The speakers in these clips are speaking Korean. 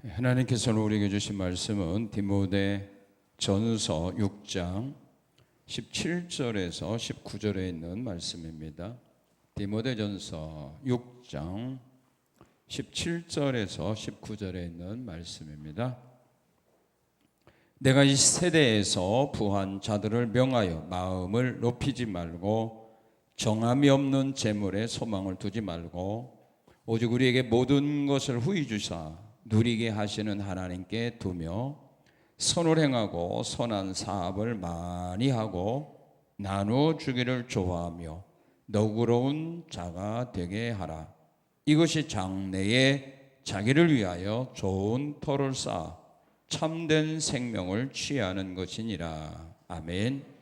하나님께서 우리에게 주신 말씀은 디모데 전서 6장 17절에서 19절에 있는 말씀입니다. 디모데 전서 6장 17절에서 19절에 있는 말씀입니다. 내가 이 세대에서 부한 자들을 명하여 마음을 높이지 말고 정함이 없는 재물에 소망을 두지 말고 오직 우리에게 모든 것을 후히 주사 누리게 하시는 하나님께 두며 선을 행하고 선한 사업을 많이 하고 나누어 주기를 좋아하며 너그러운 자가 되게 하라. 이것이 장래에 자기를 위하여 좋은 터를 쌓아 참된 생명을 취하는 것이니라. 아멘.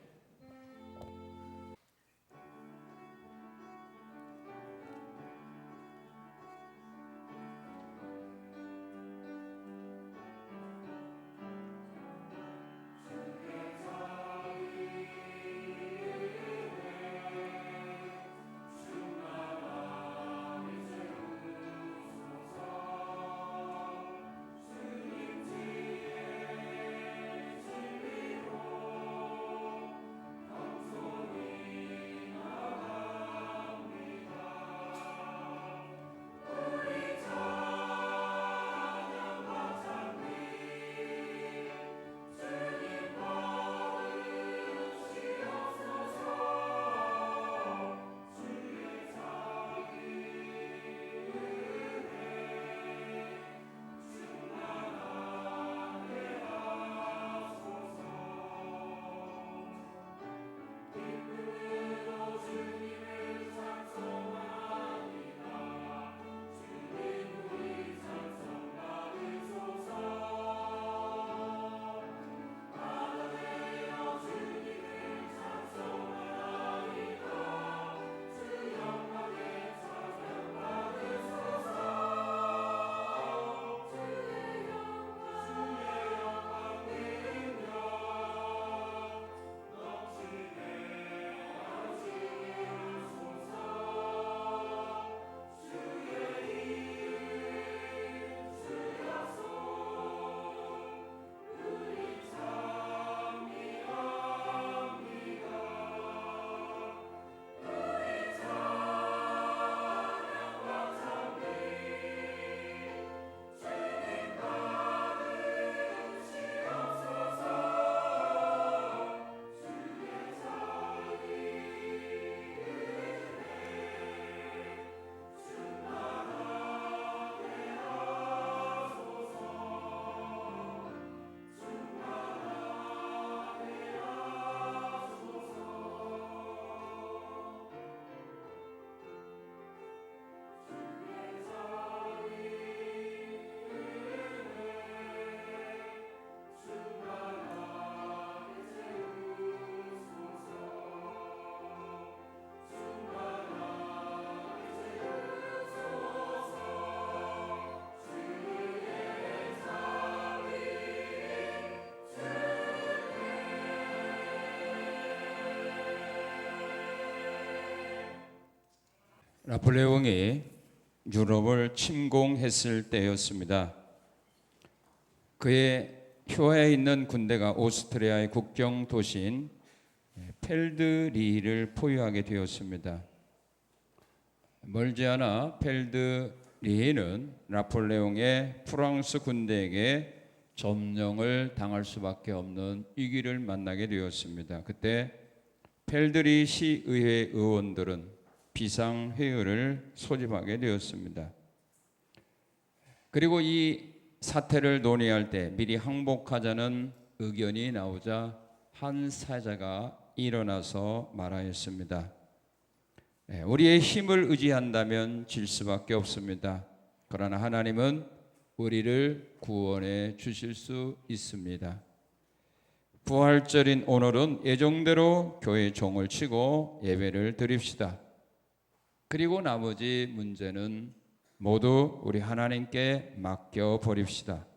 나폴레옹이 유럽을 침공했을 때였습니다. 그의 휘하에 있는 군대가 오스트리아의 국경 도시인 펠드리히를 포위하게 되었습니다. 멀지 않아 펠드리히는 나폴레옹의 프랑스 군대에게 점령을 당할 수밖에 없는 위기를 만나게 되었습니다. 그때 펠드리히 시의회 의원들은 비상회의를 소집하게 되었습니다. 그리고 이 사태를 논의할 때 미리 항복하자는 의견이 나오자 한 사자가 일어나서 말하였습니다. 우리의 힘을 의지한다면 질 수밖에 없습니다. 그러나 하나님은 우리를 구원해 주실 수 있습니다. 부활절인 오늘은 예정대로 교회 종을 치고 예배를 드립시다. 그리고 나머지 문제는 모두 우리 하나님께 맡겨 버립시다.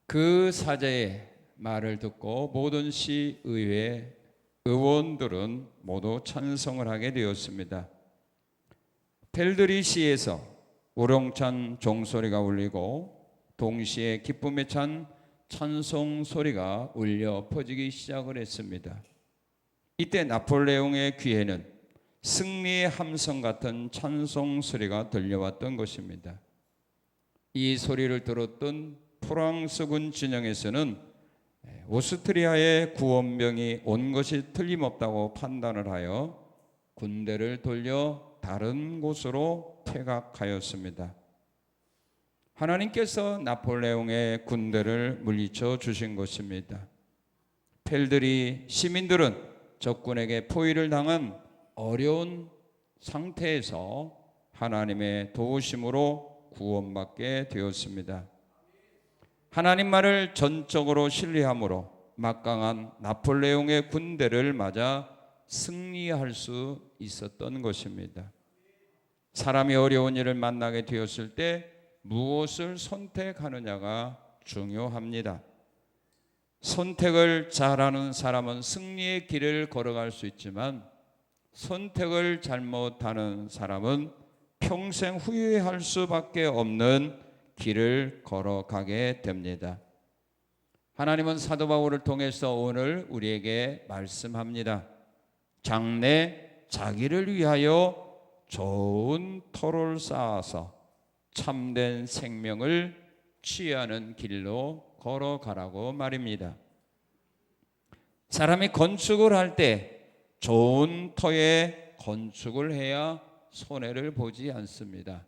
그 사제의 말을 듣고 모든 시의회 의원들은 모두 찬성을 하게 되었습니다. 펠드리시에서 우렁찬 종소리가 울리고 동시에 기쁨에 찬 찬송 소리가 울려 퍼지기 시작을 했습니다. 이때 나폴레옹의 귀에는 승리의 함성 같은 찬송 소리가 들려왔던 것입니다. 이 소리를 들었던 프랑스군 진영에서는 오스트리아의 구원병이 온 것이 틀림없다고 판단을 하여 군대를 돌려 다른 곳으로 퇴각하였습니다. 하나님께서 나폴레옹의 군대를 물리쳐 주신 것입니다. 펠드리 시민들은 적군에게 포위를 당한 어려운 상태에서 하나님의 도우심으로 구원받게 되었습니다. 하나님 말을 전적으로 신뢰함으로 막강한 나폴레옹의 군대를 맞아 승리할 수 있었던 것입니다. 사람이 어려운 일을 만나게 되었을 때 무엇을 선택하느냐가 중요합니다. 선택을 잘하는 사람은 승리의 길을 걸어갈 수 있지만 선택을 잘못하는 사람은 평생 후회할 수밖에 없는 길을 걸어가게 됩니다. 하나님은 사도 바울을 통해서 오늘 우리에게 말씀합니다. 장래 자기를 위하여 좋은 터를 쌓아서 참된 생명을 취하는 길로 걸어가라고 말입니다. 사람이 건축을 할 때 좋은 터에 건축을 해야 손해를 보지 않습니다.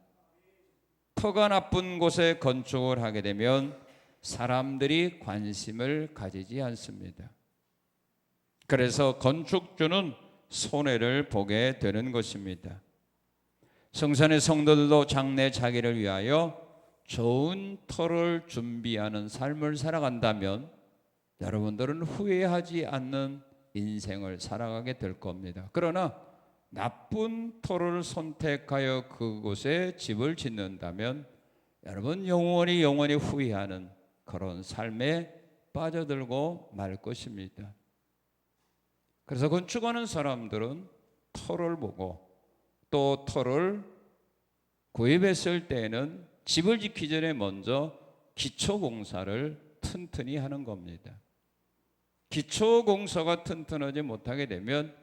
터가 나쁜 곳에 건축을 하게 되면 사람들이 관심을 가지지 않습니다. 그래서 건축주는 손해를 보게 되는 것입니다. 성산의 성도들도 장래 자기를 위하여 좋은 터를 준비하는 삶을 살아간다면 여러분들은 후회하지 않는 인생을 살아가게 될 겁니다. 그러나 나쁜 터를 선택하여 그곳에 집을 짓는다면 여러분 영원히 후회하는 그런 삶에 빠져들고 말 것입니다. 그래서 건축하는 사람들은 터를 보고 또 터를 구입했을 때에는 집을 짓기 전에 먼저 기초공사를 튼튼히 하는 겁니다. 기초공사가 튼튼하지 못하게 되면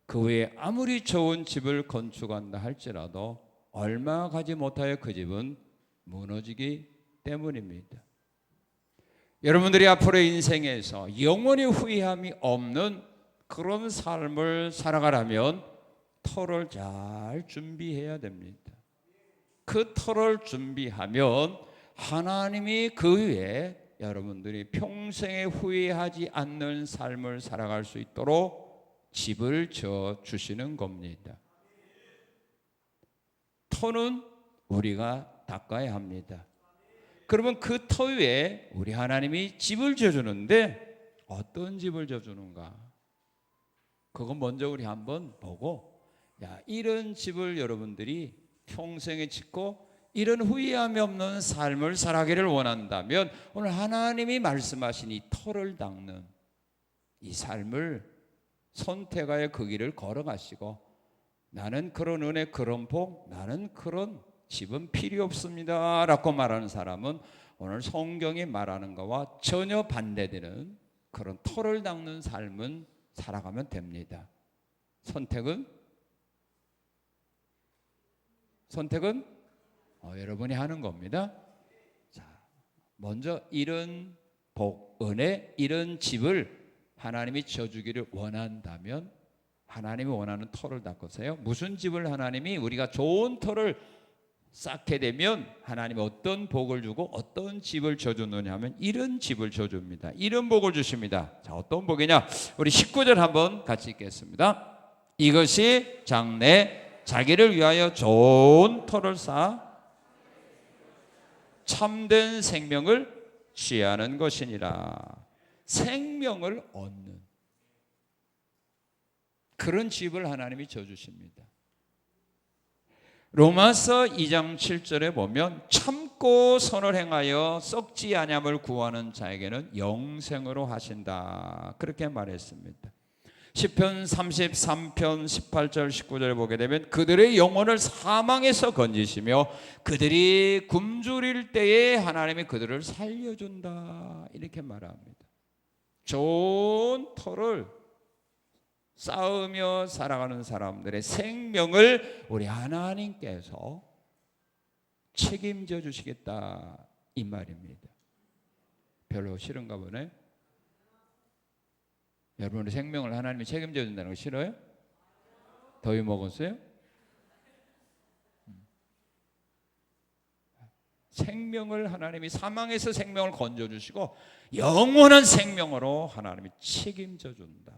그 후에 아무리 좋은 집을 건축한다 할지라도 얼마 가지 못하여 그 집은 무너지기 때문입니다. 여러분들이 앞으로의 인생에서 영원히 후회함이 없는 그런 삶을 살아가려면 터를 잘 준비해야 됩니다. 그 터를 준비하면 하나님이 그 위에 여러분들이 평생에 후회하지 않는 삶을 살아갈 수 있도록 집을 지어 주시는 겁니다. 터는 우리가 닦아야 합니다. 그러면 그 터 위에 우리 하나님이 집을 지어주는데 어떤 집을 지어주는가? 그건 먼저 우리 한번 보고 이런 집을 여러분들이 평생에 짓고 이런 후회함이 없는 삶을 살아가기를 원한다면 오늘 하나님이 말씀하신 이 터를 닦는 이 삶을 선택하여 그 길을 걸어가시고 나는 그런 은혜 그런 복 나는 그런 집은 필요 없습니다 라고 말하는 사람은 오늘 성경이 말하는 것과 전혀 반대되는 그런 터를 닦는 삶은 살아가면 됩니다. 선택은 여러분이 하는 겁니다. 자, 먼저 이런 복, 은혜, 이런 집을 하나님이 지어주기를 원한다면 하나님이 원하는 터를 닦으세요. 무슨 집을 하나님이 우리가 좋은 터를 쌓게 되면 하나님이 어떤 복을 주고 어떤 집을 지어주느냐 하면 이런 집을 지어줍니다. 이런 복을 주십니다. 자, 어떤 복이냐? 우리 19절 한번 같이 읽겠습니다. 이것이 장래 자기를 위하여 좋은 터를 쌓아 참된 생명을 취하는 것이니라. 생명을 얻는 그런 집을 하나님이 지어주십니다. 로마서 2장 7절에 보면 참고 선을 행하여 썩지 아니함을 구하는 자에게는 영생으로 하신다 그렇게 말했습니다. 시편 33편 18절 19절을 보게 되면 그들의 영혼을 사망에서 건지시며 그들이 굶주릴 때에 하나님이 그들을 살려준다 이렇게 말합니다. 좋은 터를 쌓으며 살아가는 사람들의 생명을 우리 하나님께서 책임져 주시겠다 이 말입니다. 별로 싫은가 보네. 여러분의 생명을 하나님이 책임져 준다는 거 싫어요? 더위 먹었어요? 생명을 하나님이 사망에서 생명을 건져주시고 영원한 생명으로 하나님이 책임져 준다.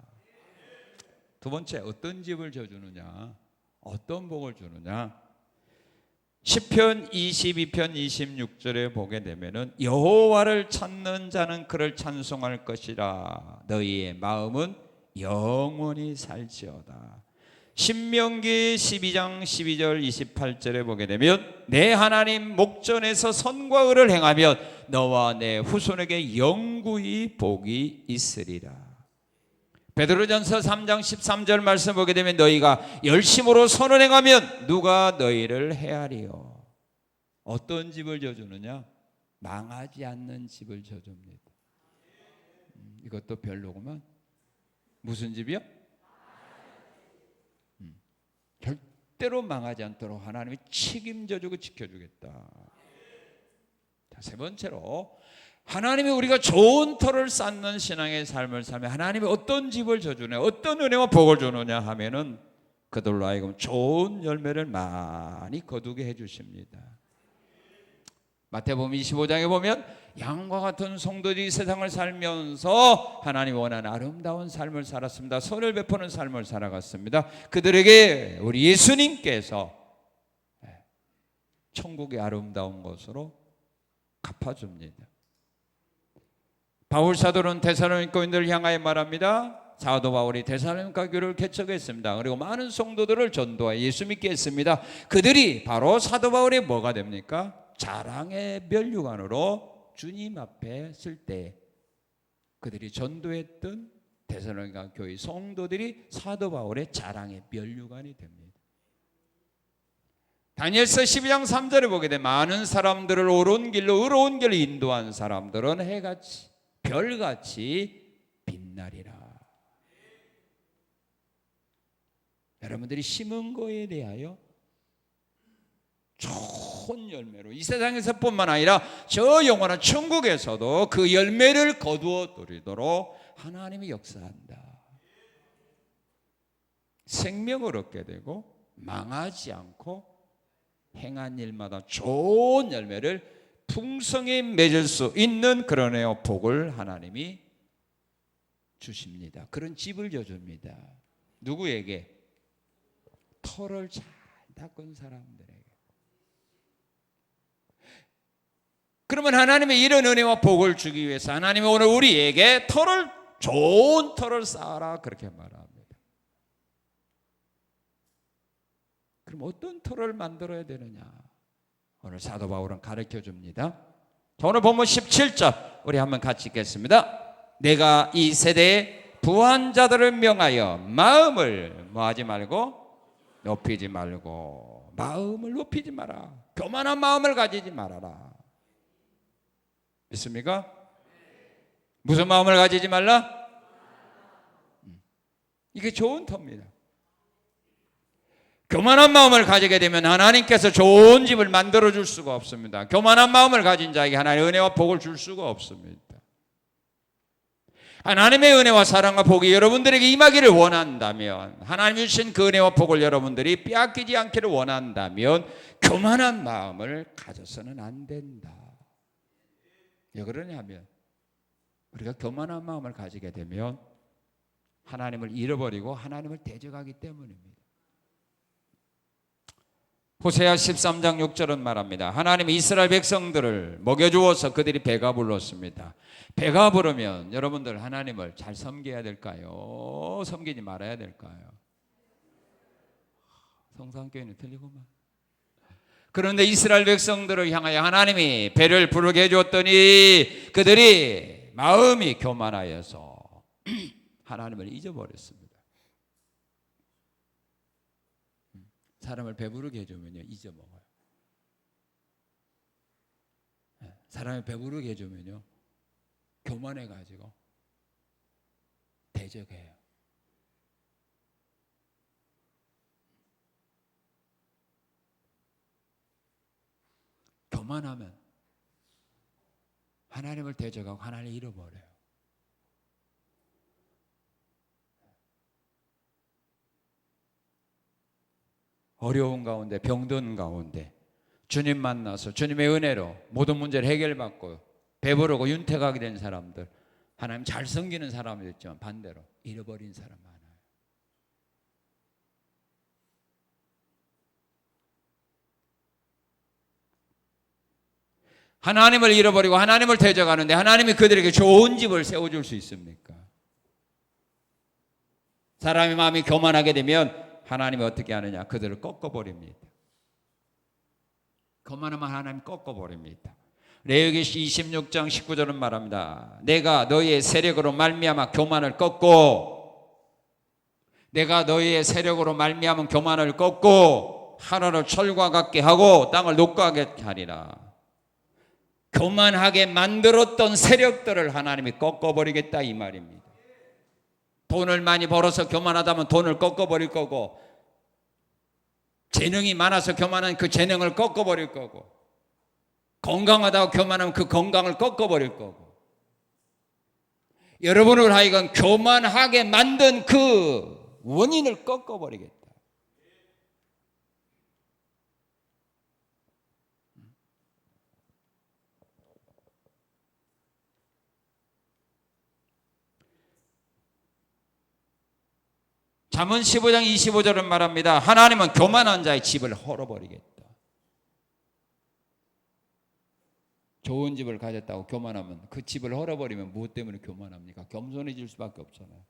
두 번째, 어떤 집을 져주느냐, 어떤 복을 주느냐. 시편 22편 26절에 보게 되면은 여호와를 찾는 자는 그를 찬송할 것이라 너희의 마음은 영원히 살지어다. 신명기 12장 12절 28절에 보게 되면 내 하나님 목전에서 선과 의를 행하면 너와 내 후손에게 영구히 복이 있으리라. 베드로전서 3장 13절 말씀 보게 되면 너희가 열심으로 선을 행하면 누가 너희를 헤아리요. 어떤 집을 져주느냐? 망하지 않는 집을 져줍니다. 이것도 별로구만. 무슨 집이요? 절대로 망하지 않도록 하나님이 책임져주고 지켜주겠다. 자, 세 번째로 하나님이 우리가 좋은 터를 쌓는 신앙의 삶을 살면 하나님이 어떤 집을 져주냐, 어떤 은혜와 복을 주느냐 하면은 그들로 하여금 좋은 열매를 많이 거두게 해주십니다. 마태복음 25장에 보면 양과 같은 성도들이 세상을 살면서 하나님이 원하는 아름다운 삶을 살았습니다. 선을 베푸는 삶을 살아갔습니다. 그들에게 우리 예수님께서 천국의 아름다운 것으로 갚아줍니다. 바울 사도는 데살로니가 교인들을 향하여 말합니다. 사도 바울이 데살로니가 교회를 개척했습니다. 그리고 많은 성도들을 전도하여 예수 믿게 했습니다. 그들이 바로 사도 바울의 뭐가 됩니까? 자랑의 면류관으로 주님 앞에 쓸 때 그들이 전도했던 데살로니가 교회 성도들이 사도 바울의 자랑의 면류관이 됩니다. 다니엘서 12장 3절에 보게 되면 많은 사람들을 옳은 길로 의로운 길로 인도한 사람들은 해같이 별같이 빛나리라. 여러분들이 심은 거에 대하여 좋은 열매로 이 세상에서뿐만 아니라 저 영원한 천국에서도 그 열매를 거두어 드리도록 하나님이 역사한다. 생명을 얻게 되고 망하지 않고 행한 일마다 좋은 열매를 풍성히 맺을 수 있는 그런 복을 하나님이 주십니다. 그런 집을 져줍니다. 누구에게? 터를 잘 닦은 사람들에게. 그러면 하나님의 이런 은혜와 복을 주기 위해서 하나님이 오늘 우리에게 좋은 터를 쌓아라 그렇게 말합니다. 그럼 어떤 터를 만들어야 되느냐? 오늘 사도 바울은 가르쳐 줍니다. 오늘 본문 17절 우리 한번 같이 읽겠습니다. 내가 이 세대의 부한 자들을 명하여 마음을 뭐하지 말고 높이지 말고 마음을 높이지 마라. 교만한 마음을 가지지 말아라. 믿습니까? 무슨 마음을 가지지 말라? 이게 좋은 터입니다. 교만한 마음을 가지게 되면 하나님께서 좋은 집을 만들어 줄 수가 없습니다. 교만한 마음을 가진 자에게 하나님의 은혜와 복을 줄 수가 없습니다. 하나님의 은혜와 사랑과 복이 여러분들에게 임하기를 원한다면, 하나님이 주신 그 은혜와 복을 여러분들이 빼앗기지 않기를 원한다면 교만한 마음을 가져서는 안 된다. 왜 그러냐면 우리가 교만한 마음을 가지게 되면 하나님을 잃어버리고 하나님을 대적하기 때문입니다. 호세아 13장 6절은 말합니다. 하나님이 이스라엘 백성들을 먹여주어서 그들이 배가 불렀습니다. 배가 부르면 여러분들 하나님을 잘 섬겨야 될까요? 섬기지 말아야 될까요? 성산교회는 틀리구만. 그런데 이스라엘 백성들을 향하여 하나님이 배를 부르게 해줬더니 그들이 마음이 교만하여서 하나님을 잊어버렸습니다. 사람을 배부르게 해주면요 잊어먹어요. 사람을 배부르게 해주면요 교만해가지고 대적해요. 교만하면 하나님을 대적하고 하나님을 잃어버려요. 어려운 가운데 병든 가운데 주님 만나서 주님의 은혜로 모든 문제를 해결받고 배부르고 윤택하게 된 사람들, 하나님 잘 섬기는 사람이 있지만 반대로 잃어버린 사람 많아요. 하나님을 잃어버리고 하나님을 대적하는데 하나님이 그들에게 좋은 집을 세워줄 수 있습니까? 사람의 마음이 교만하게 되면 하나님이 어떻게 하느냐? 그들을 꺾어버립니다. 교만하면 하나님 꺾어버립니다. 레위기 26장 19절은 말합니다. 내가 너희의 세력으로 말미암아 교만을 꺾고, 내가 너희의 세력으로 말미암은 교만을 꺾고 하늘을 철과 같게 하고 땅을 녹과하게 하리라. 교만하게 만들었던 세력들을 하나님이 꺾어버리겠다 이 말입니다. 돈을 많이 벌어서 교만하다면 돈을 꺾어버릴 거고, 재능이 많아서 교만한 그 재능을 꺾어버릴 거고, 건강하다고 교만하면 그 건강을 꺾어버릴 거고, 여러분을 하여금 교만하게 만든 그 원인을 꺾어버리겠다. 잠언 15장 25절은 말합니다. 하나님은 교만한 자의 집을 헐어버리겠다. 좋은 집을 가졌다고 교만하면, 그 집을 헐어버리면 무엇 때문에 교만합니까? 겸손해질 수밖에 없잖아요.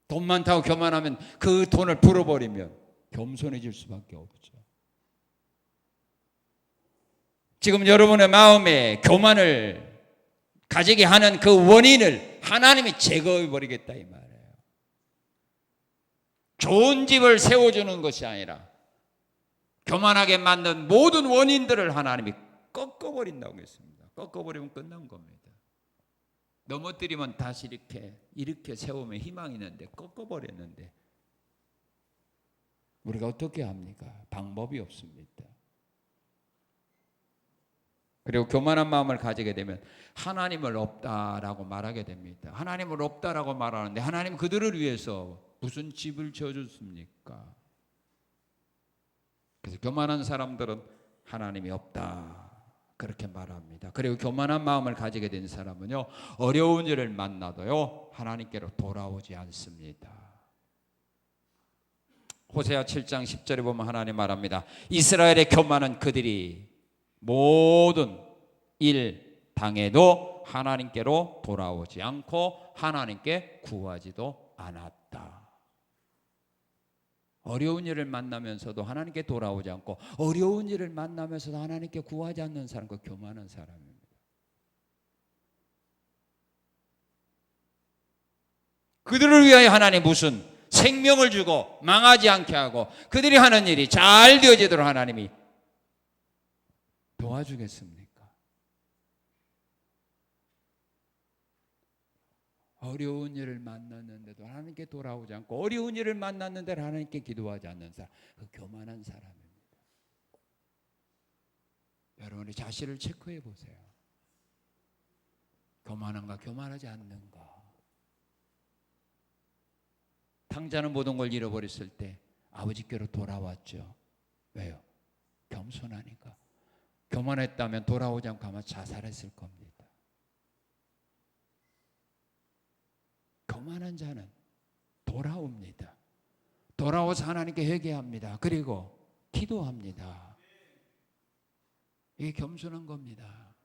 돈 많다고 교만하면, 그 돈을 불어버리면 겸손해질 수밖에 없죠. 지금 여러분의 마음에 교만을 가지게 하는 그 원인을 하나님이 제거해버리겠다 이 말이에요. 좋은 집을 세워주는 것이 아니라 교만하게 만든 모든 원인들을 하나님이 꺾어버린다고 했습니다. 꺾어버리면 끝난 겁니다. 넘어뜨리면 다시 이렇게 세우면 희망이 있는데 꺾어버렸는데 우리가 어떻게 합니까? 방법이 없습니다. 그리고 교만한 마음을 가지게 되면 하나님을 없다라고 말하게 됩니다. 하나님을 없다라고 말하는데 하나님 그들을 위해서 무슨 집을 지어줬습니까? 그래서 교만한 사람들은 하나님이 없다 그렇게 말합니다. 그리고 교만한 마음을 가지게 된 사람은요, 어려운 일을 만나도요 하나님께로 돌아오지 않습니다. 호세아 7장 10절에 보면 하나님 말합니다. 이스라엘의 교만은 그들이 모든 일 당해도 하나님께로 돌아오지 않고 하나님께 구하지도 않았다. 어려운 일을 만나면서도 하나님께 돌아오지 않고 어려운 일을 만나면서도 하나님께 구하지 않는 사람, 그 교만한 사람입니다. 그들을 위하여 하나님 무슨 생명을 주고 망하지 않게 하고 그들이 하는 일이 잘 되어지도록 하나님이 도와주겠습니까? 어려운 일을 만났는데도 하나님께 돌아오지 않고 어려운 일을 만났는데 하나님께 기도하지 않는 사람, 그 교만한 사람입니다. 여러분이 자신을 체크해 보세요. 교만한가 교만하지 않는가. 탕자는 모든 걸 잃어버렸을 때 아버지께로 돌아왔죠. 왜요? 겸손하니까. 교만했다면 돌아오지 않고 아마 자살했을 겁니다. 교만한 자는 돌아옵니다. 돌아와서 하나님께 회개합니다. 그리고 기도합니다. 이게 겸손한 겁니다.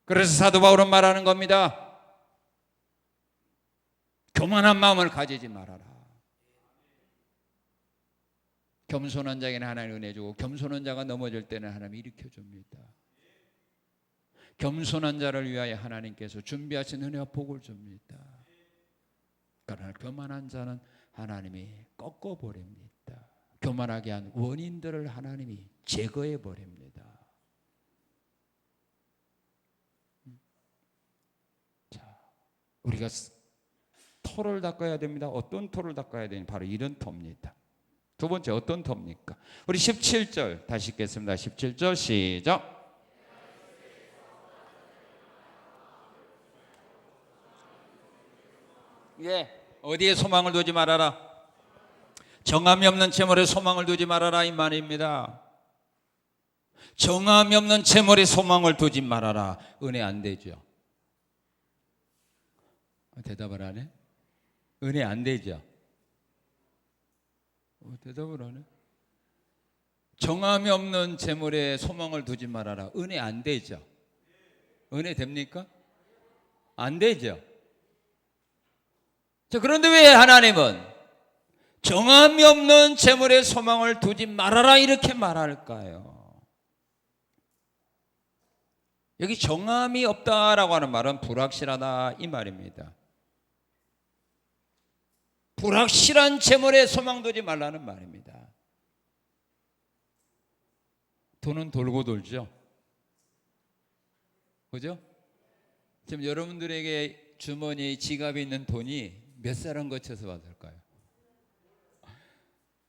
그래서 사도 바울은 말하는 겁니다. 교만한 마음을 가지지 말아라. 겸손한 자에게는 하나님 은혜 주고 겸손한 자가 넘어질 때는 하나님 일으켜 줍니다. 겸손한 자를 위하여 하나님께서 준비하신 은혜와 복을 줍니다. 그러나 교만한 자는 하나님이 꺾어버립니다. 교만하게 한 원인들을 하나님이 제거해 버립니다. 자, 우리가 터를 닦아야 됩니다. 어떤 터를 닦아야 되냐? 바로 이런 터입니다. 두 번째 어떤 터입니까? 우리 17절 다시 읽겠습니다. 17절 시작. 예, 어디에 소망을 두지 말아라? 정함이 없는 재물에 소망을 두지 말아라 이 말입니다. 정함이 없는 재물에 소망을 두지 말아라. 은혜 안 되죠? 대답을 안 해? 은혜 안 되죠? 대답을 안 해? 정함이 없는 재물에 소망을 두지 말아라. 은혜 안 되죠? 은혜 됩니까? 안 되죠? 자, 그런데 왜 하나님은 정함이 없는 재물에 소망을 두지 말아라 이렇게 말할까요? 여기 정함이 없다라고 하는 말은 불확실하다 이 말입니다. 불확실한 재물에 소망 두지 말라는 말입니다. 돈은 돌고 돌죠. 그죠? 지금 여러분들에게 주머니 지갑에 있는 돈이 몇 사람 거쳐서 왔을까요?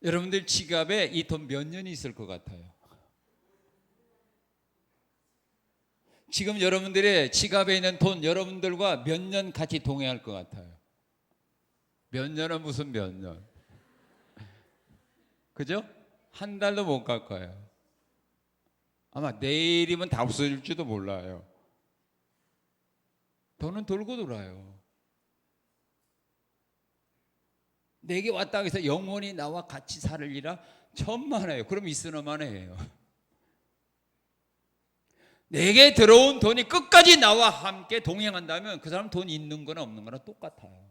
여러분들 지갑에 이 돈 몇 년이 있을 것 같아요? 지금 여러분들의 지갑에 있는 돈 여러분들과 몇 년 같이 동행할 것 같아요? 몇 년은 무슨 몇 년? 그죠? 한 달도 못 갈 거예요. 아마 내일이면 다 없어질지도 몰라요. 돈은 돌고 돌아요. 내게 왔다 해서 영원히 나와 같이 살으리라 천만에요. 그럼 있으나마나예요. 내게 들어온 돈이 끝까지 나와 함께 동행한다면 그 사람 돈 있는 거나 없는 거나 똑같아요.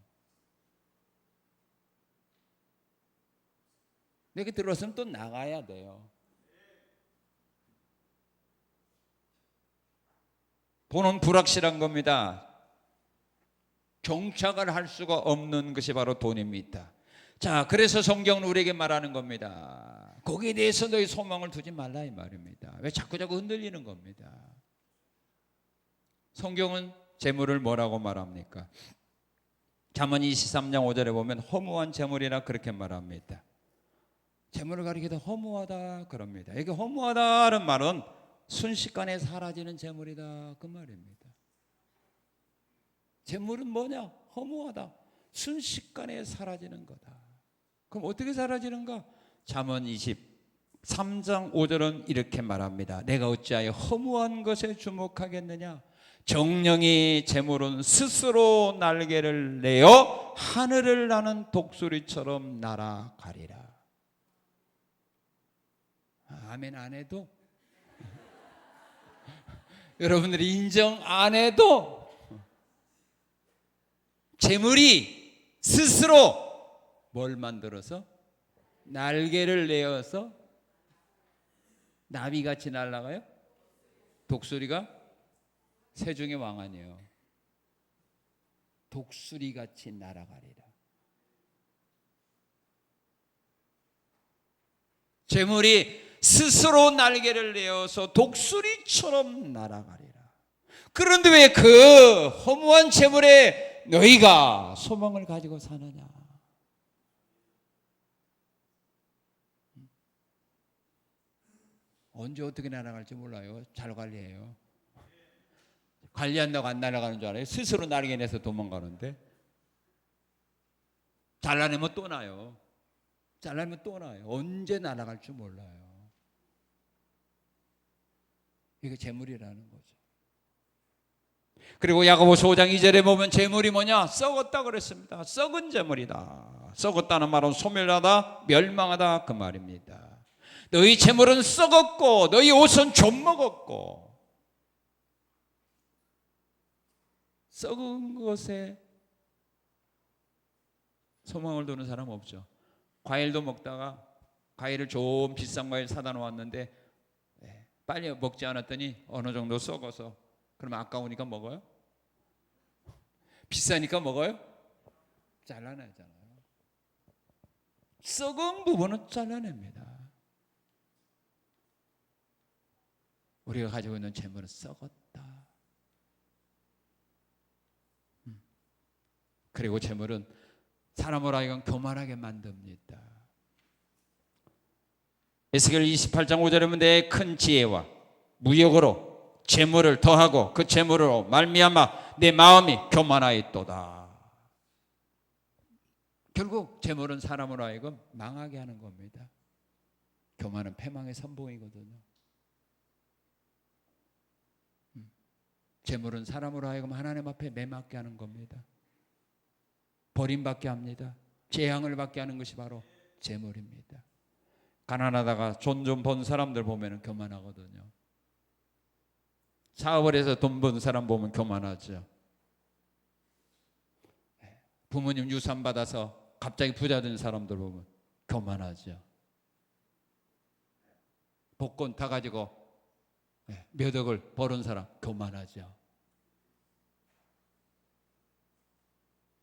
내게 들어왔으면 또 나가야 돼요. 돈은 불확실한 겁니다. 정착을 할 수가 없는 것이 바로 돈입니다. 자, 그래서 성경은 우리에게 말하는 겁니다. 거기에 대해서 너희 소망을 두지 말라 이 말입니다. 왜 자꾸 흔들리는 겁니다. 성경은 재물을 뭐라고 말합니까? 잠언 23장 5절에 보면 허무한 재물이라 그렇게 말합니다. 재물을 가리키다 허무하다 그럽니다. 이게 허무하다는 말은 순식간에 사라지는 재물이다 그 말입니다. 재물은 뭐냐? 허무하다. 순식간에 사라지는 거다. 그럼 어떻게 사라지는가? 잠언 23장 5절은 이렇게 말합니다. 내가 어찌하여 허무한 것에 주목하겠느냐? 정령이 재물은 스스로 날개를 내어 하늘을 나는 독수리처럼 날아가리라. 아멘 안 해도 여러분들이 인정 안 해도 재물이 스스로 뭘 만들어서 날개를 내어서 나비같이 날아가요? 독수리가 새중의 왕 아니에요. 독수리같이 날아가리라. 재물이 스스로 날개를 내어서 독수리처럼 날아가리라. 그런데 왜 그 허무한 재물에 너희가 소망을 가지고 사느냐? 언제 어떻게 날아갈지 몰라요. 잘 관리해요. 관리한다고 안 날아가는 줄 알아요? 스스로 날개 내서 도망가는데 잘라내면 또 나요. 잘라내면 또 나요. 언제 날아갈 줄 몰라요. 이게 재물이라는 거죠. 그리고 야고보서 5장 2절에 보면 재물이 뭐냐? 썩었다 그랬습니다. 썩은 재물이다. 썩었다는 말은 소멸하다, 멸망하다 그 말입니다. 너희 재물은 썩었고 너희 옷은 좀먹었고 썩은 것에 소망을 두는 사람 없죠. 과일도 먹다가 과일을 좋은 비싼 과일 사다 놓았는데 빨리 먹지 않았더니 어느 정도 썩어서 그러면 아까우니까 먹어요? 비싸니까 먹어요? 잘라내잖아요. 썩은 부분은 잘라냅니다. 우리가 가지고 있는 재물은 썩었다. 그리고 재물은 사람을 하여금 교만하게 만듭니다. 에스겔 28장 5절에 보면 내 큰 지혜와 무역으로 재물을 더하고 그 재물로 말미암아 내 마음이 교만하였도다. 결국 재물은 사람으로 하여금 망하게 하는 겁니다. 교만은 패망의 선봉이거든요. 재물은 사람으로 하여금 하나님 앞에 매맞게 하는 겁니다. 버림받게 합니다. 재앙을 받게 하는 것이 바로 재물입니다. 가난하다가 돈 좀 번 사람들 보면 교만하거든요. 사업을 해서 돈 번 사람 보면 교만하죠. 부모님 유산 받아서 갑자기 부자 된 사람들 보면 교만하죠. 복권 다 가지고 몇 억을 벌은 사람 교만하죠.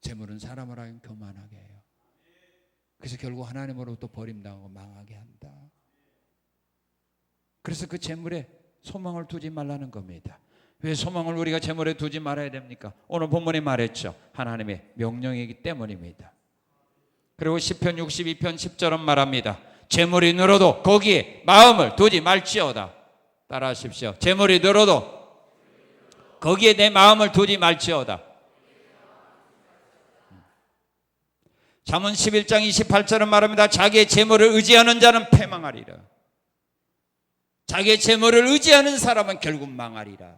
재물은 사람을 하여금 교만하게 해요. 그래서 결국 하나님으로부터 버림당하고 망하게 한다. 그래서 그 재물에 소망을 두지 말라는 겁니다. 왜 소망을 우리가 재물에 두지 말아야 됩니까? 오늘 본문에 말했죠. 하나님의 명령이기 때문입니다. 그리고 시편 62편 10절은 말합니다. 재물이 늘어도 거기에 마음을 두지 말지어다. 따라하십시오. 재물이 늘어도 거기에 내 마음을 두지 말지어다. 잠언 11장 28절은 말합니다. 자기의 재물을 의지하는 자는 패망하리라. 자기의 재물을 의지하는 사람은 결국 망하리라.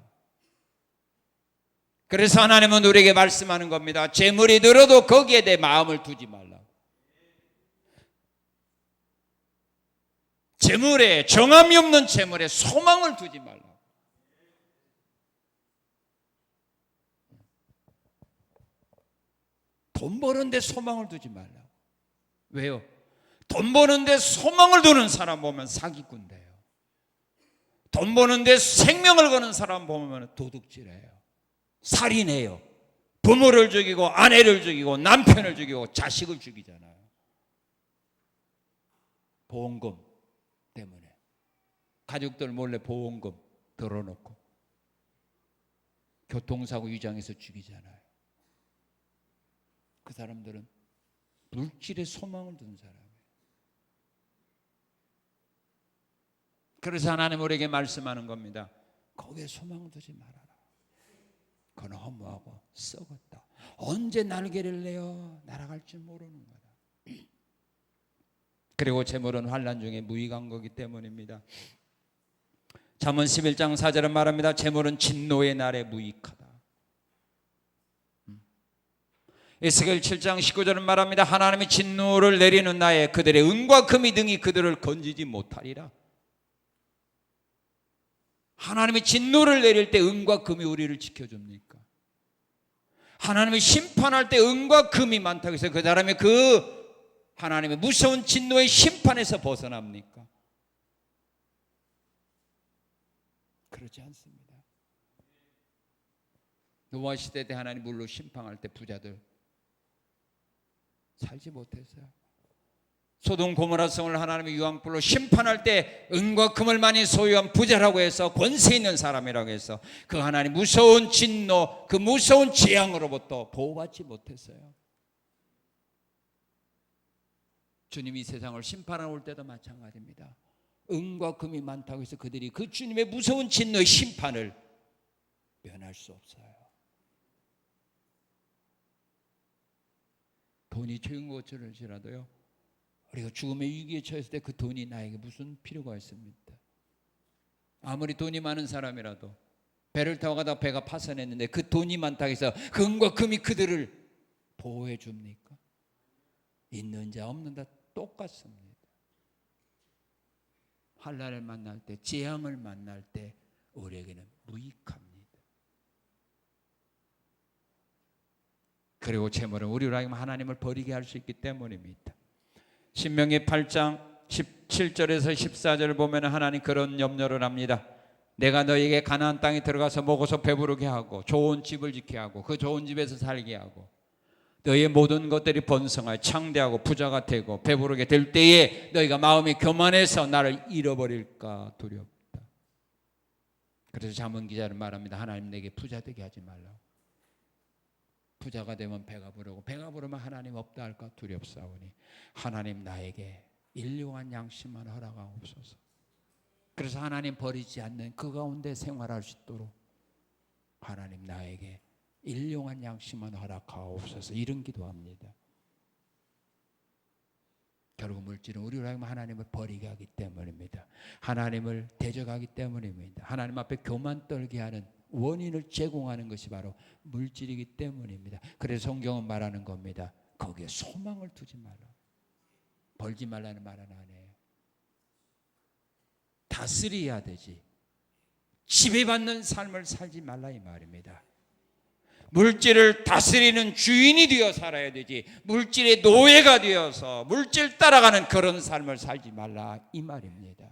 그래서 하나님은 우리에게 말씀하는 겁니다. 재물이 늘어도 거기에 내 마음을 두지 말라. 재물에, 정함이 없는 재물에 소망을 두지 말라. 돈 버는데 소망을 두지 말라. 왜요? 돈 버는데 소망을 두는 사람 보면 사기꾼 돼요. 돈 버는데 생명을 거는 사람 보면 도둑질해요. 살인해요. 부모를 죽이고 아내를 죽이고 남편을 죽이고 자식을 죽이잖아요. 보험금 때문에 가족들 몰래 보험금 들어놓고 교통사고 위장해서 죽이잖아요. 그 사람들은 물질에 소망을 둔 사람이에요. 그래서 하나님 우리에게 말씀하는 겁니다. 거기에 소망을 두지 말아라. 그건 허무하고 썩었다. 언제 날개를 내어 날아갈 줄 모르는 거다. 그리고 재물은 환난 중에 무익한 거기 때문입니다. 잠언 11장 4절은 말합니다. 재물은 진노의 날에 무익하다. 에스겔 7장 19절은 말합니다. 하나님이 진노를 내리는 날에 그들의 은과 금이 등이 그들을 건지지 못하리라. 하나님이 진노를 내릴 때 은과 금이 우리를 지켜줍니까? 하나님이 심판할 때 은과 금이 많다고 해서 그 사람이 그 하나님의 무서운 진노의 심판에서 벗어납니까? 그렇지 않습니다. 노아 시대 때 하나님 물로 심판할 때 부자들 살지 못했어요. 소돔 고모라 성을 하나님의 유황불로 심판할 때 은과 금을 많이 소유한 부자라고 해서 권세 있는 사람이라고 해서 그 하나님 무서운 진노, 그 무서운 재앙으로부터 보호받지 못했어요. 주님이 세상을 심판하러 올 때도 마찬가지입니다. 은과 금이 많다고 해서 그들이 그 주님의 무서운 진노의 심판을 면할 수 없어요. 돈이 최근 것일지라도요, 우리가 죽음의 위기에 처했을 때 그 돈이 나에게 무슨 필요가 있습니까? 아무리 돈이 많은 사람이라도 배를 타고 가다 배가 파손했는데 그 돈이 많다고 해서 그 은과 금이 그들을 보호해 줍니까? 있는 자 없는 자 똑같습니다. 환난을 만날 때, 재앙을 만날 때 우리에게는 무익합니다. 그리고 재물은 우리로 하여금 하나님을 버리게 할 수 있기 때문입니다. 신명기 8장 17절에서 14절을 보면 하나님 그런 염려를 합니다. 내가 너에게 가나안 땅에 들어가서 먹어서 배부르게 하고 좋은 집을 짓게 하고 그 좋은 집에서 살게 하고 너희의 모든 것들이 번성하여 창대하고 부자가 되고 배부르게 될 때에 너희가 마음이 교만해서 나를 잃어버릴까 두렵다. 그래서 잠언 기자는 말합니다. 하나님 내게 부자 되게 하지 말라고. 부자가 되면 배가 부르고 배가 부르면 하나님 없다 할까 두렵사오니 하나님 나에게 일용한 양식만 허락하옵소서. 그래서 하나님 버리지 않는 그 가운데 생활할 수 있도록 하나님 나에게 일용한 양식만 허락하옵소서. 이런 기도합니다. 결국 물질은 우리로 하여금 하나님을 버리게 하기 때문입니다. 하나님을 대적하기 때문입니다. 하나님 앞에 교만 떨게 하는 원인을 제공하는 것이 바로 물질이기 때문입니다. 그래서 성경은 말하는 겁니다. 거기에 소망을 두지 말라. 벌지 말라는 말은 아니에요. 다스려야 되지. 지배받는 삶을 살지 말라 이 말입니다. 물질을 다스리는 주인이 되어 살아야 되지 물질의 노예가 되어서 물질 따라가는 그런 삶을 살지 말라 이 말입니다.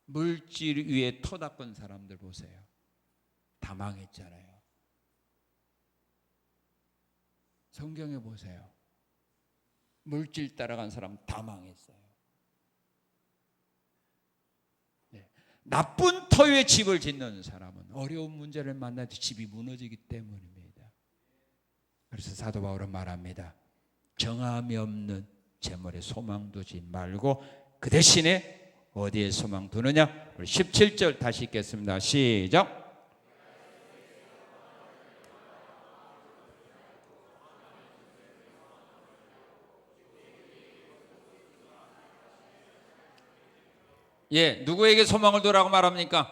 물질 위에 토닥은 사람들 보세요. 다 망했잖아요. 성경에 보세요. 물질 따라간 사람 다 망했어요. 나쁜 터위에 집을 짓는 사람은 어려운 문제를 만날 때 집이 무너지기 때문입니다. 그래서 사도 바울은 말합니다. 정함이 없는 재물에 소망 두지 말고 그 대신에 어디에 소망 두느냐? 우리 17절 다시 읽겠습니다. 시작. 예, 누구에게 소망을 두라고 말합니까?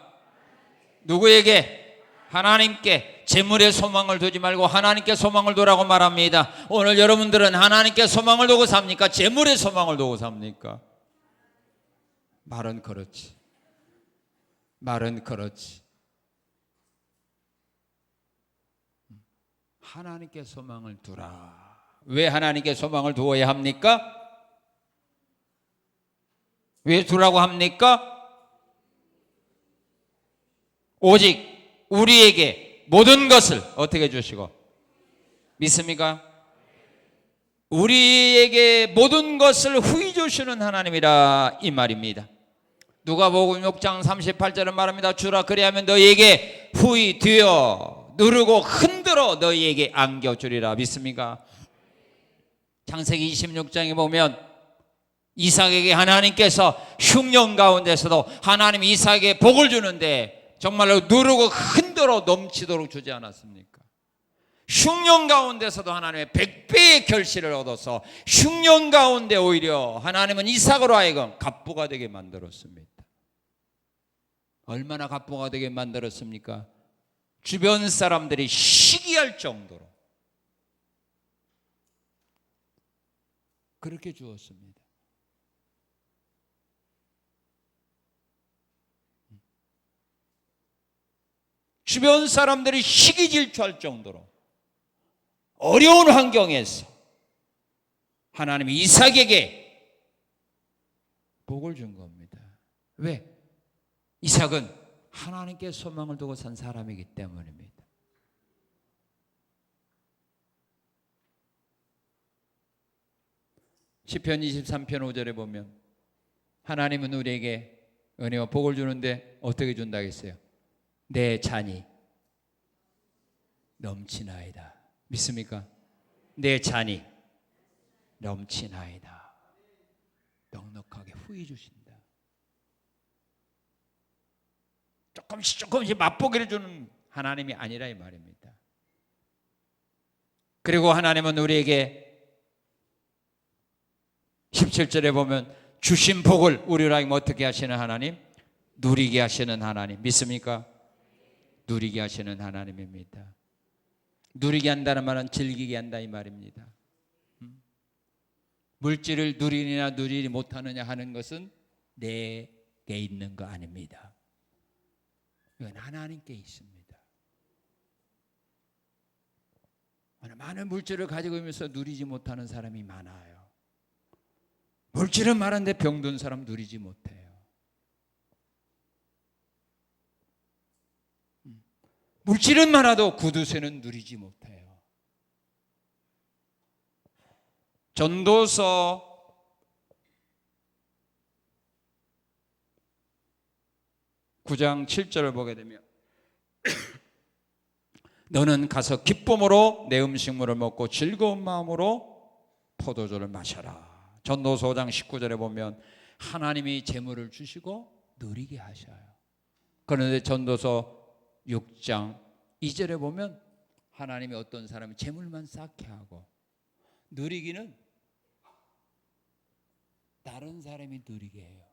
누구에게? 하나님께. 재물에 소망을 두지 말고 하나님께 소망을 두라고 말합니다. 오늘 여러분들은 하나님께 소망을 두고 삽니까? 재물에 소망을 두고 삽니까? 말은 그렇지. 말은 그렇지. 하나님께 소망을 두라. 왜 하나님께 소망을 두어야 합니까? 왜 두라고 합니까? 오직 우리에게 모든 것을 어떻게 주시고 믿습니까? 우리에게 모든 것을 후히 주시는 하나님이라 이 말입니다. 누가복음 6장 38절은 말합니다. 주라 그리하면 너희에게 후히 되어 누르고 흔들어 너희에게 안겨주리라. 믿습니까? 창세기 26장에 보면 이삭에게 하나님께서 흉년 가운데서도 하나님 이삭에게 복을 주는데 정말로 누르고 흔들어 넘치도록 주지 않았습니까? 흉년 가운데서도 하나님의 100배의 결실을 얻어서 흉년 가운데 오히려 하나님은 이삭으로 하여금 갑부가 되게 만들었습니다. 얼마나 갑부가 되게 만들었습니까? 주변 사람들이 시기할 정도로 그렇게 주었습니다. 주변 사람들이 시기질투할 정도로 어려운 환경에서 하나님이 이삭에게 복을 준 겁니다. 왜? 이삭은 하나님께 소망을 두고 산 사람이기 때문입니다. 시편 23편 5절에 보면 하나님은 우리에게 은혜와 복을 주는데 어떻게 준다고 했어요? 내 잔이 넘치나이다. 믿습니까? 내 잔이 넘치나이다. 넉넉하게 후히 주신다. 조금씩 맛보기를 주는 하나님이 아니라 이 말입니다. 그리고 하나님은 우리에게 17절에 보면 주신 복을 우리로 하여금 어떻게 하시는 하나님? 누리게 하시는 하나님. 믿습니까? 누리게 하시는 하나님입니다. 누리게 한다는 말은 즐기게 한다 이 말입니다. 물질을 누리느냐 누리지 못하느냐 하는 것은 내게 있는 거 아닙니다. 이건 하나님께 있습니다. 많은 물질을 가지고 있면서 누리지 못하는 사람이 많아요. 물질은 많은데 병든 사람 누리지 못해요. 물질은 많아도 구두쇠는 누리지 못해요. 전도서 9장 7절을 보게 되면 너는 가서 기쁨으로 내 음식물을 먹고 즐거운 마음으로 포도주를 마셔라. 전도서 5장 19절에 보면 하나님이 재물을 주시고 누리게 하셔요. 그런데 전도서 6장 2절에 보면 하나님이 어떤 사람이 재물만 쌓게 하고 누리기는 다른 사람이 누리게 해요.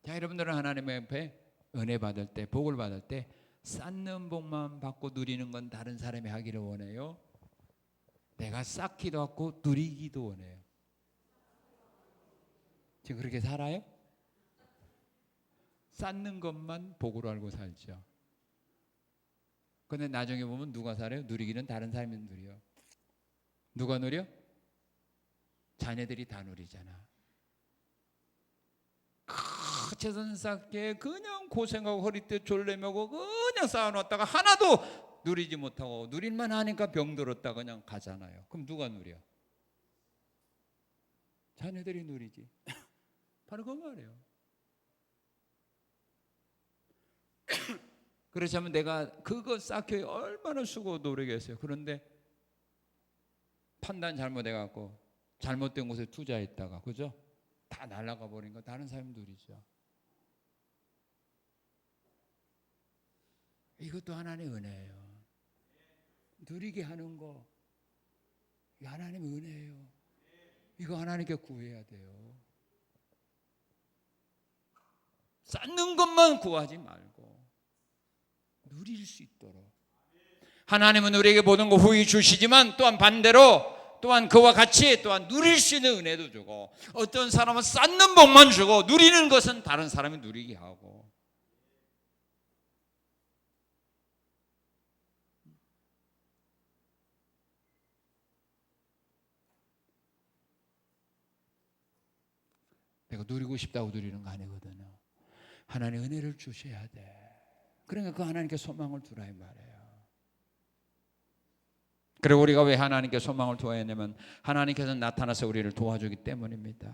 자, 여러분들은 하나님의 옆에 은혜 받을 때, 복을 받을 때 쌓는 복만 받고 누리는 건 다른 사람이 하기를 원해요? 내가 쌓기도 하고 누리기도 원해요? 지금 그렇게 살아요? 쌓는 것만 복으로 알고 살죠. 그런데 나중에 보면 누가 살아요? 누리기는 다른 사람이 누려요. 누가 누려? 자녀들이 다 누리잖아. 재산 쌓게 그냥 고생하고 허리띠 졸래매고 그냥 쌓아놨다가 하나도 누리지 못하고 누릴만 하니까 병들었다 그냥 가잖아요. 그럼 누가 누려? 자녀들이 누리지. 바로 그 말이에요. 그렇다면 내가 그거 쌓기 얼마나 수고 노력했어요. 그런데 판단 잘못해갖고 잘못된 곳에 투자했다가, 그죠? 다 날아가 버린 거 다른 사람이 누리죠. 이것도 하나님의 은혜예요. 누리게 하는 거, 이거 하나님의 은혜예요. 이거 하나님께 구해야 돼요. 쌓는 것만 구하지 말고 누릴 수 있도록. 하나님은 우리에게 모든 거 후히 주시지만 또한 반대로 또한 그와 같이 또한 누릴 수 있는 은혜도 주고, 어떤 사람은 쌓는 복만 주고 누리는 것은 다른 사람이 누리게 하고. 내가 누리고 싶다고 누리는 거 아니거든요. 하나님 은혜를 주셔야 돼. 그러니까 그 하나님께 소망을 두라 이 말이에요. 그리고 우리가 왜 하나님께 소망을 두어야 하냐면 하나님께서 나타나서 우리를 도와주기 때문입니다.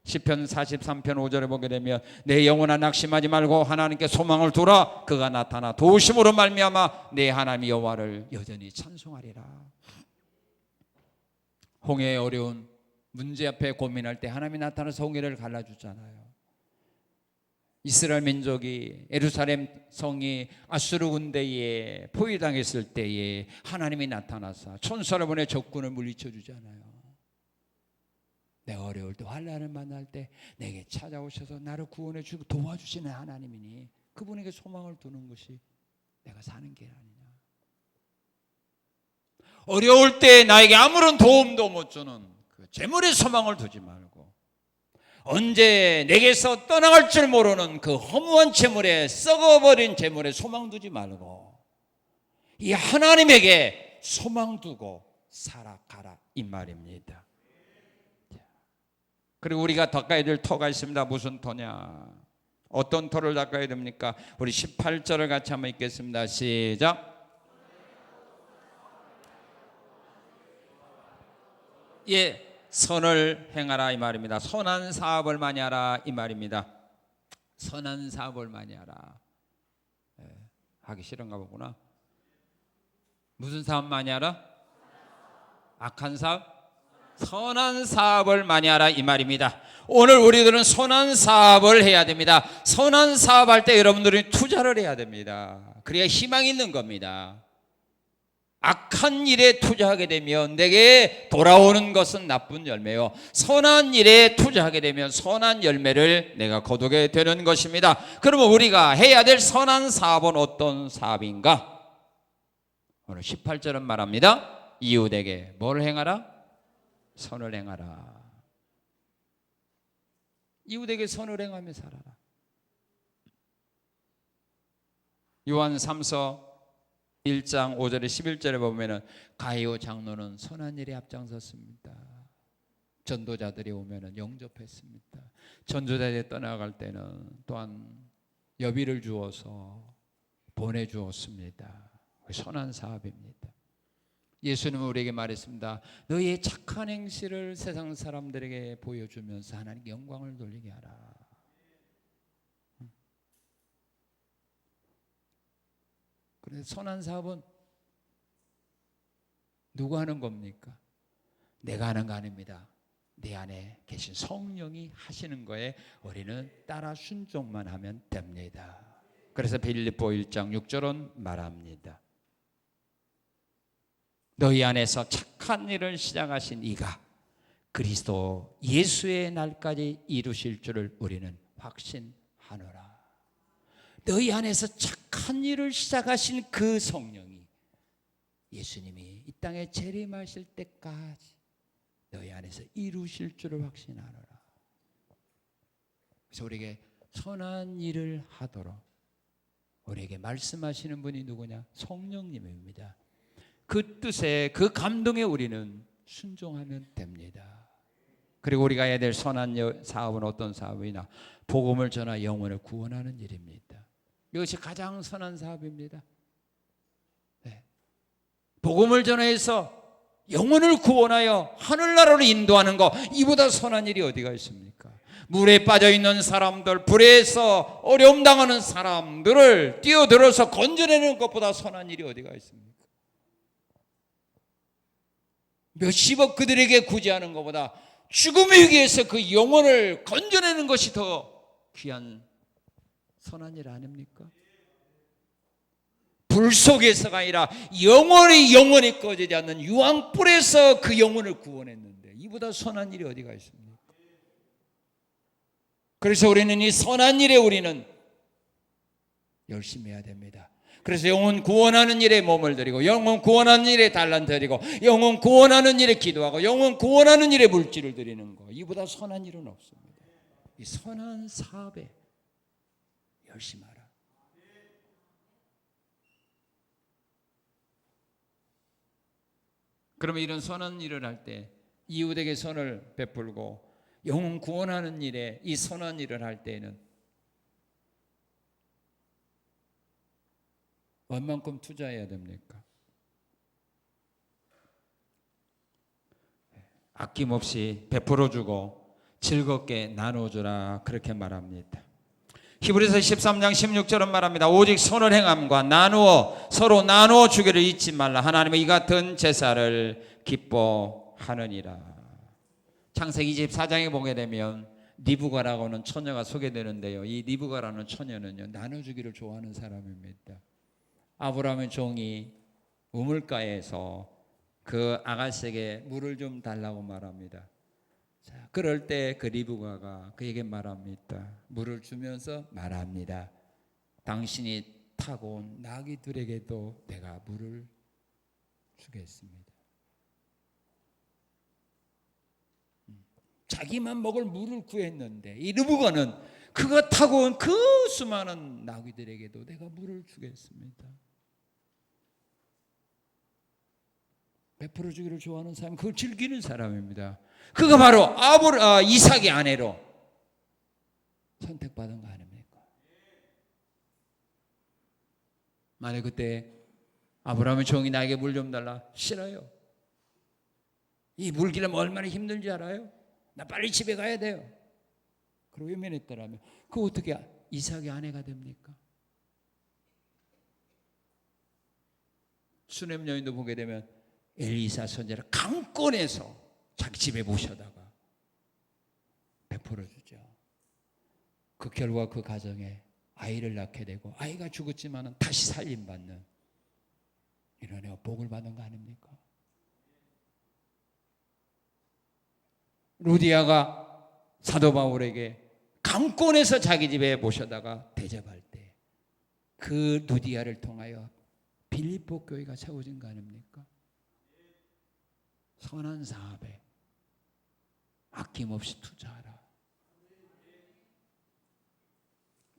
시편 43편 5절에 보게 되면 내 영혼아 낙심하지 말고 하나님께 소망을 두라. 그가 나타나 도우심으로 말미암아 내 하나님 여호와를 여전히 찬송하리라. 홍해의 어려운 문제 앞에 고민할 때 하나님이 나타나서 홍해를 갈라주잖아요. 이스라엘 민족이 예루살렘 성이 아수르 군대에 포위당했을 때에 하나님이 나타나서 천사를 보내 적군을 물리쳐 주잖아요. 내가 어려울 때 환난을 만날 때 내게 찾아오셔서 나를 구원해 주고 도와주시는 하나님이니 그분에게 소망을 두는 것이 내가 사는 길 아니냐. 어려울 때 나에게 아무런 도움도 못 주는 그 재물의 소망을 두지 말고, 언제 내게서 떠나갈 줄 모르는 그 허무한 재물에 썩어버린 재물에 소망 두지 말고 이 하나님에게 소망 두고 살아가라 이 말입니다. 그리고 우리가 닦아야 될 터가 있습니다. 무슨 터냐? 어떤 터를 닦아야 됩니까? 우리 18절을 같이 한번 읽겠습니다. 시작. 예, 선을 행하라 이 말입니다. 선한 사업을 많이 하라 이 말입니다. 선한 사업을 많이 하라. 하기 싫은가 보구나. 무슨 사업 많이 하라? 악한 사업? 선한 사업을 많이 하라 이 말입니다. 오늘 우리들은 선한 사업을 해야 됩니다. 선한 사업할 때 여러분들이 투자를 해야 됩니다. 그래야 희망이 있는 겁니다. 악한 일에 투자하게 되면 내게 돌아오는 것은 나쁜 열매요, 선한 일에 투자하게 되면 선한 열매를 내가 거두게 되는 것입니다. 그러면 우리가 해야 될 선한 사업은 어떤 사업인가? 오늘 18절은 말합니다. 이웃에게 뭘 행하라? 선을 행하라. 이웃에게 선을 행하며 살아라. 요한 3서 1장 5절에 11절에 보면은 가이오 장로는 선한 일에 앞장섰습니다. 전도자들이 오면은 영접했습니다. 전도자들이 떠나갈 때는 또한 여비를 주어서 보내주었습니다. 선한 사업입니다. 예수님은 우리에게 말했습니다. 너희의 착한 행실을 세상 사람들에게 보여주면서 하나님께 영광을 돌리게 하라. 그런데 선한 사업은 누가 하는 겁니까? 내가 하는 거 아닙니다. 내 안에 계신 성령이 하시는 거에 우리는 따라 순종만 하면 됩니다. 그래서 빌립보 1장 6절은 말합니다. 너희 안에서 착한 일을 시작하신 이가 그리스도 예수의 날까지 이루실 줄을 우리는 확신하노라. 너희 안에서 착한 일을 시작하신 그 성령이 예수님이 이 땅에 재림하실 때까지 너희 안에서 이루실 줄을 확신하노라. 그래서 우리에게 선한 일을 하도록 우리에게 말씀하시는 분이 누구냐? 성령님입니다. 그 뜻에, 그 감동에 우리는 순종하면 됩니다. 그리고 우리가 해야 될 선한 사업은 어떤 사업이냐? 복음을 전하 영혼을 구원하는 일입니다. 이것이 가장 선한 사업입니다. 네. 복음을 전해서 영혼을 구원하여 하늘나라로 인도하는 것, 이보다 선한 일이 어디가 있습니까? 물에 빠져있는 사람들, 불에서 어려움 당하는 사람들을 뛰어들어서 건져내는 것보다 선한 일이 어디가 있습니까? 몇십억 그들에게 구제하는 것보다 죽음의 위기에서 그 영혼을 건져내는 것이 더 귀한 선한 일 아닙니까? 불 속에서가 아니라 영원히 꺼지지 않는 유황불에서 그 영혼을 구원했는데 이보다 선한 일이 어디가 있습니까? 그래서 우리는 이 선한 일에 우리는 열심히 해야 됩니다. 그래서 영혼 구원하는 일에 몸을 들이고, 영혼 구원하는 일에 달란트 드리고, 영혼 구원하는 일에 기도하고, 영혼 구원하는 일에 물질을 드리는 거, 이보다 선한 일은 없습니다. 이 선한 사업에 열심히 하라. 그러면 이런 선한 일을 할 때 이웃에게 선을 베풀고 영혼 구원하는 일에 이 선한 일을 할 때에는 얼만큼 투자해야 됩니까? 아낌없이 베풀어주고 즐겁게 나눠주라, 그렇게 말합니다. 히브리서 13장 16절은 말합니다. 오직 선을 행함과 서로 나누어 주기를 잊지 말라. 하나님은 이 같은 제사를 기뻐하느니라. 창세기 24장에 보게 되면 리브가라고는 처녀가 소개되는데요. 이 리브가라는 처녀는요, 나눠주기를 좋아하는 사람입니다. 아브라함의 종이 우물가에서 그 아가씨에게 물을 좀 달라고 말합니다. 자, 그럴 때 그 리브가가 그에게 말합니다. 물을 주면서 말합니다. 당신이 타고 온 나귀들에게도 내가 물을 주겠습니다. 자기만 먹을 물을 구했는데 이 리브가는 그가 타고 온 그 수많은 나귀들에게도 내가 물을 주겠습니다. 베풀어 주기를 좋아하는 사람, 그걸 즐기는 사람입니다. 그가 바로 이삭의 아내로 선택받은 거 아닙니까? 만약 그때 아브라함의 종이 나에게 물 좀 달라, 싫어요. 이 물기름 얼마나 힘든지 알아요? 나 빨리 집에 가야 돼요. 그러고 외면했더라면 그 어떻게 이삭의 아내가 됩니까? 수넴 여인도 보게 되면 엘리사 선지자를 강권해서 자기 집에 모셔다가 베풀어 주죠. 그 결과 그 가정에 아이를 낳게 되고 아이가 죽었지만 다시 살림받는 이런 복을 받은 거 아닙니까? 루디아가 사도 바울에게 강권해서 자기 집에 모셔다가 대접할 때 그 루디아를 통하여 빌립보 교회가 세워진 거 아닙니까? 선한 사업에 아낌없이 투자하라.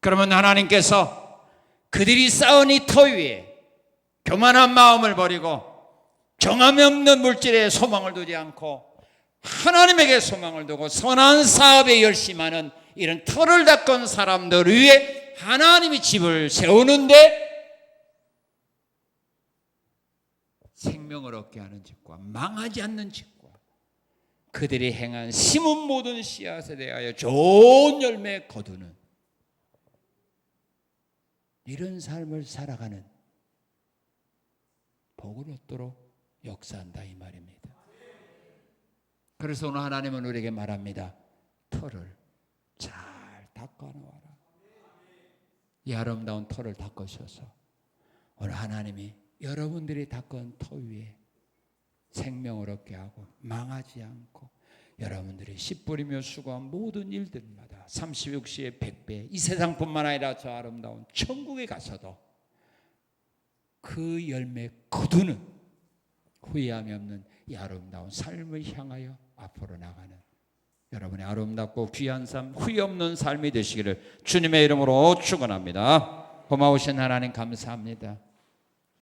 그러면 하나님께서 그들이 쌓은 이 터 위에 교만한 마음을 버리고 정함이 없는 물질에 소망을 두지 않고 하나님에게 소망을 두고 선한 사업에 열심하는 이런 터를 닦은 사람들 위에 하나님이 집을 세우는데 생명을 얻게 하는 집과 망하지 않는 집과 그들이 행한 심은 모든 씨앗에 대하여 좋은 열매 거두는 이런 삶을 살아가는 복을 얻도록 역사한다 이 말입니다. 그래서 오늘 하나님은 우리에게 말합니다. 털을 잘 닦아놓아라. 이 아름다운 털을 닦으셔서 오늘 하나님이 여러분들이 닦은 터 위에 생명을 얻게 하고 망하지 않고 여러분들이 씨 뿌리며 수고한 모든 일들마다 36시의 100배 이 세상뿐만 아니라 저 아름다운 천국에 가서도 그 열매 거두는 후회함이 없는 이 아름다운 삶을 향하여 앞으로 나가는 여러분의 아름답고 귀한 삶, 후회 없는 삶이 되시기를 주님의 이름으로 축원합니다. 고마우신 하나님 감사합니다.